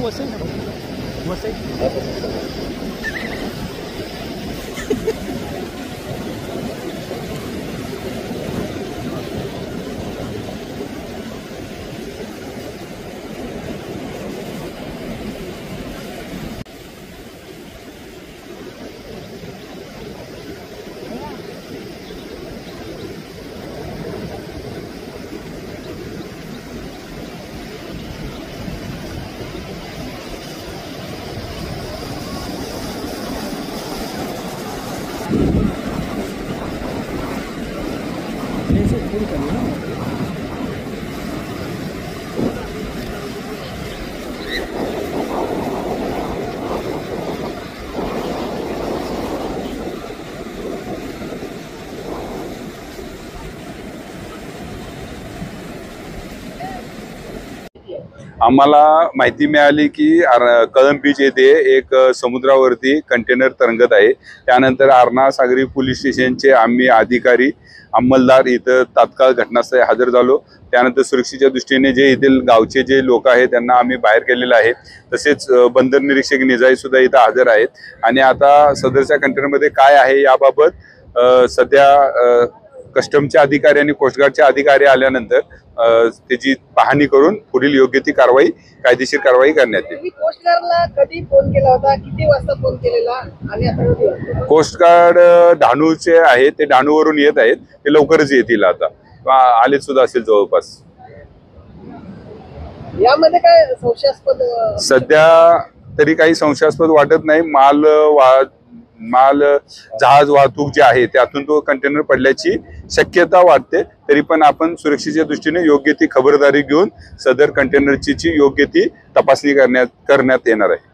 वसई ना वसई आम्हाला माहिती मिळाली की कळंब बीच येथे एक समुद्रावरती कंटेनर तरंगत आहे। त्यानंतर आरणा सागरी पोलीस स्टेशनचे आम्ही अधिकारी अंमलदार इथं तात्काळ घटनास्थळी हजर झालो। त्यानंतर सुरक्षेच्या दृष्टीने जे येथील गावचे जे लोक आहेत त्यांना आम्ही बाहेर केलेले आहे। तसेच बंदर निरीक्षक निजाई सुद्धा इथं हजर आहेत आणि आता सदरच्या कंटेनरमध्ये काय आहे याबाबत सध्या कस्टमचे अधिकारी आणि कोस्टगार्डचे अधिकारी आल्यानंतर त्याची पाहणी करून पुढील योग्य ती कारवाई कायदेशीर कारवाई करण्यात येईल। कोस्टगार्डला कधी फोन केला होता, किती वाजता फोन केलेला आणि आता कोस्टगार्ड डहाणूचे आहे, ते डहाणूवरून येत आहेत, ते लवकरच येतील आता आले सुद्धा असेल जवळपास। यामध्ये काय संशयास्पद सध्या तरी काही संशयास्पद वाटत नाही। माल जहाज वाहतूक जे आहे त्यातून तो कंटेनर पडल्याची शक्यता वाटते। तरी पण आपण सुरक्षेच्या दृष्टीने योग्य ती खबरदारी घेऊन सदर कंटेनरची योग्य ती तपासणी करण्यात येणार आहे।